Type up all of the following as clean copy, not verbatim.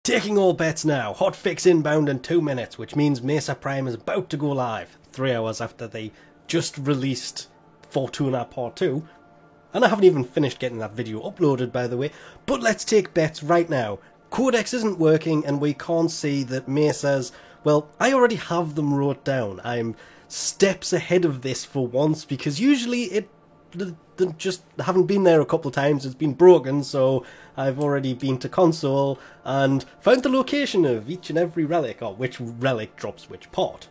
Taking all bets now. Hotfix inbound in 2 minutes, which means Mesa Prime is about to go live 3 hours after they just released Fortuna Part 2. And I haven't even finished getting that video uploaded, by the way. But let's take bets right now. Codex isn't working and we can't see that Mesa's... Well, I already have them wrote down. I'm steps ahead of this for once, because usually they just haven't been there a couple of times. It's been broken, so I've already been to console and found the location of each and every relic, or which relic drops which part.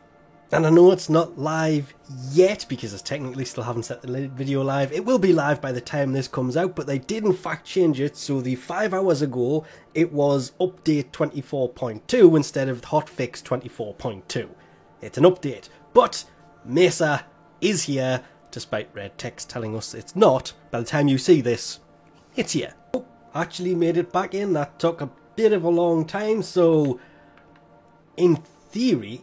And I know it's not live yet because I technically still haven't set the video live. It will be live by the time this comes out, but they did in fact change it. So the 5 hours ago, it was update 24.2 instead of hotfix 24.2. It's an update, but Mesa is here, despite red text telling us it's not. By the time you see this, it's here. Oh, actually made it back in. That took a bit of a long time, so in theory,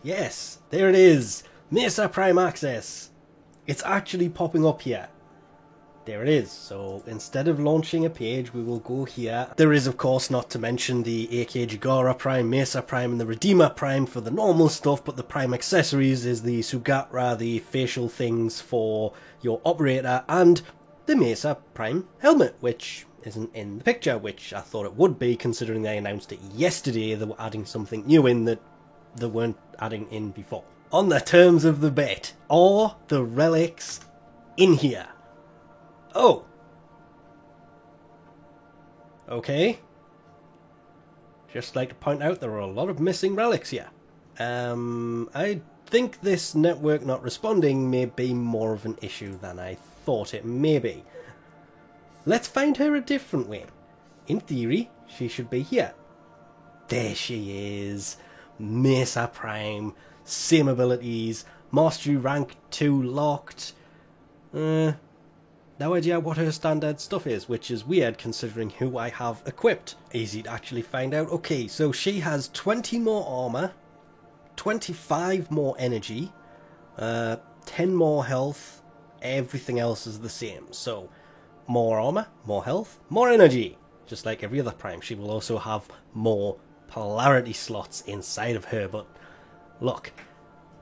yes, there it is. Mesa Prime Access. It's actually popping up here. There it is. So instead of launching a page, we will go here. There is, of course, not to mention the AK Jagara Prime, Mesa Prime, and the Redeemer Prime for the normal stuff, but the Prime accessories is the Sugatra, the facial things for your operator, and the Mesa Prime helmet, which isn't in the picture, which I thought it would be, considering they announced it yesterday. They were adding something new in that they weren't adding in before. On the terms of the bet, are the relics in here? Oh. Okay. Just like to point out there are a lot of missing relics here. I think this network not responding may be more of an issue than I thought it may be. Let's find her a different way. In theory, she should be here. There she is. Mesa Prime. Same abilities. Mastery rank 2 locked. No idea what her standard stuff is, which is weird considering who I have equipped. Easy to actually find out. Okay, so she has 20 more armor, 25 more energy, 10 more health, everything else is the same. So, more armor, more health, more energy. Just like every other Prime, she will also have more polarity slots inside of her, but look,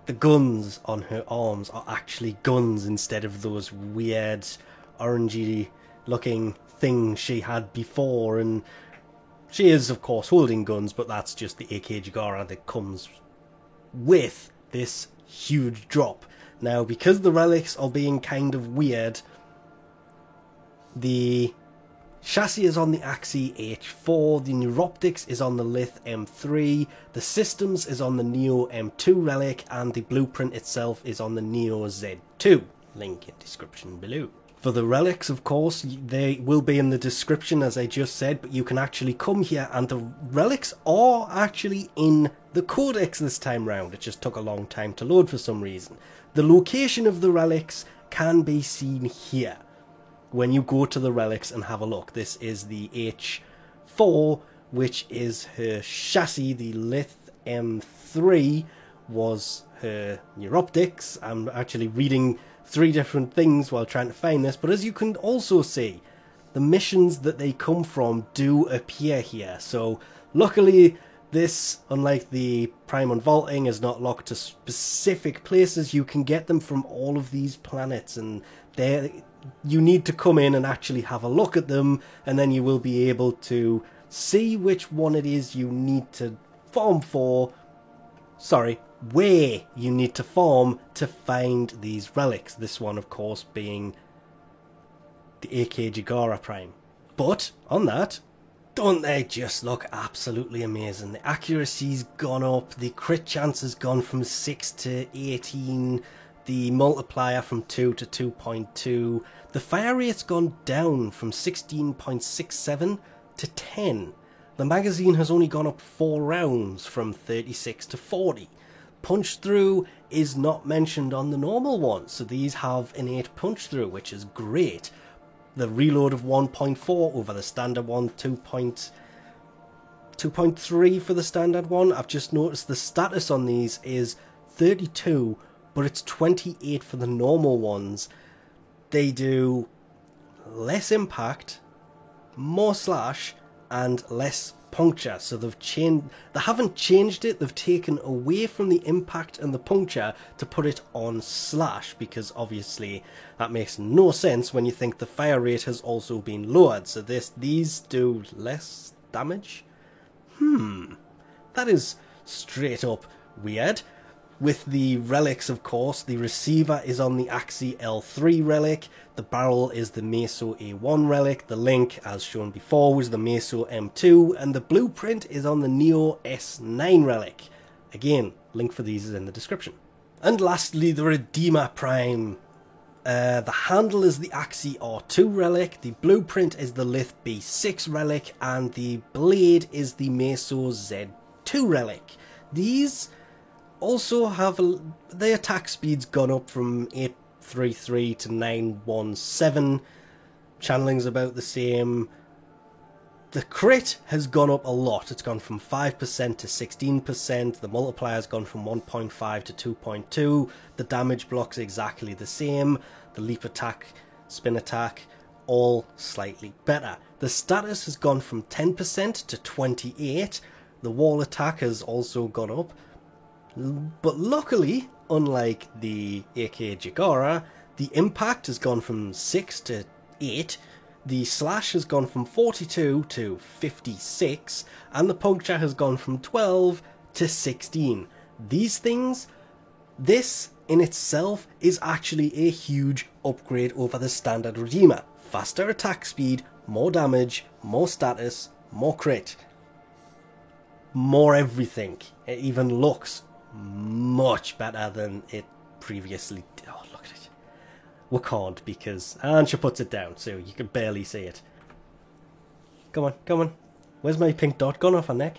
the guns on her arms are actually guns instead of those weird orangey looking things she had before, and she is of course holding guns, but that's just the AK Jagara that comes with this huge drop. Now, because the relics are being kind of weird, the chassis is on the Axii H4, the Neuroptics is on the Lith M3, the systems is on the Neo M2 relic, and the blueprint itself is on the Neo Z2. Link in description below. For the relics, of course, they will be in the description as I just said, but you can actually come here and the relics are actually in the codex this time round. It just took a long time to load for some reason. The location of the relics can be seen here when you go to the relics and have a look. This is the H4, which is her chassis. The Lith M3 was her Neuroptics. I'm actually reading 3 different things while trying to find this, but as you can also see, the missions that they come from do appear here. So luckily this, unlike the Prime Unvaulting, is not locked to specific places. You can get them from all of these planets, and you need to come in and actually have a look at them, and then you will be able to see which one it is you need to farm for. Sorry, where you need to farm to find these relics. This one, of course, being the AK Jagara Prime. But on that, don't they just look absolutely amazing? The accuracy's gone up, the crit chance has gone from 6 to 18, the multiplier from 2 to 2.2, the fire rate's gone down from 16.67 to 10. The magazine has only gone up 4 rounds from 36 to 40. Punch through is not mentioned on the normal one, so these have innate punch through, which is great. The reload of 1.4 over the standard one, 2.3 for the standard one. I've just noticed the status on these is 32, but it's 28 for the normal ones. They do less impact, more slash, and less puncture. So they haven't changed it, they've taken away from the impact and the puncture to put it on slash, because obviously that makes no sense when you think the fire rate has also been lowered. So these do less damage? That is straight up weird. With the relics, of course, the receiver is on the Axii L3 relic, the barrel is the Meso A1 relic, the link, as shown before, was the Meso M2, and the blueprint is on the Neo S9 relic. Again, link for these is in the description. And lastly, the Redeemer Prime. The handle is the Axii R2 relic, the blueprint is the Lith B6 relic, and the blade is the Meso Z2 relic. These also have their attack speed's gone up from 833 to 917. Channeling's about the same. The crit has gone up a lot. It's gone from 5% to 16%. The multiplier's gone from 1.5 to 2.2. The damage block's exactly the same. The leap attack, spin attack, all slightly better. The status has gone from 10% to 28. The wall attack has also gone up. But luckily, unlike the AK Jagara, the impact has gone from 6 to 8, the slash has gone from 42 to 56, and the puncture has gone from 12 to 16. These things, this in itself is actually a huge upgrade over the standard Redeemer. Faster attack speed, more damage, more status, more crit, more everything. It even looks much better than it previously did. Oh, look at it. We can't because... And she puts it down, so you can barely see it. Come on, come on. Where's my pink dot gone off her neck?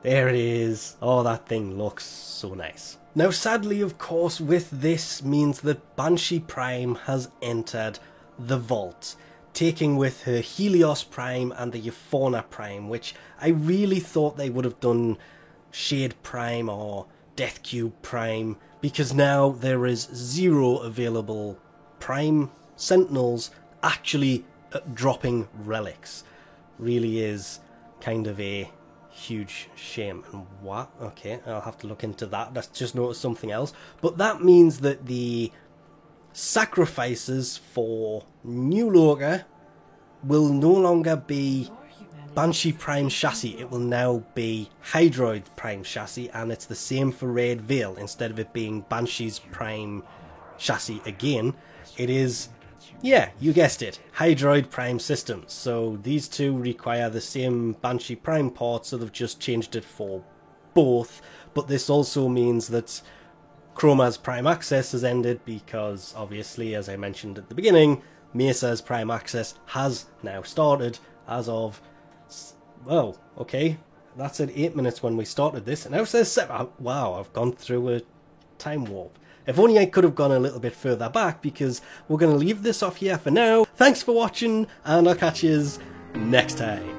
There it is. Oh, that thing looks so nice. Now, sadly, of course, with this means that Banshee Prime has entered the vault, taking with her Helios Prime and the Euphorna Prime, which I really thought they would have done Shade Prime or Death Cube Prime, because now there is 0 available Prime Sentinels actually dropping relics. Really is kind of a huge shame. And what? Okay, I'll have to look into that. That's just noticed something else. But that means that the sacrifices for New Loka will no longer be Banshee Prime chassis. It will now be Hydroid Prime chassis, and it's the same for Red Veil. Instead of it being Banshee's Prime chassis again, it is, yeah, you guessed it, Hydroid Prime systems. So these two require the same Banshee Prime parts, so they've just changed it for both. But this also means that Chroma's Prime Access has ended because, obviously, as I mentioned at the beginning, Mesa's Prime Access has now started as of... Well, okay, that's at 8 minutes when we started this, and now it says 7. Wow, I've gone through a time warp. If only I could have gone a little bit further back, because we're going to leave this off here for now. Thanks for watching, and I'll catch you next time.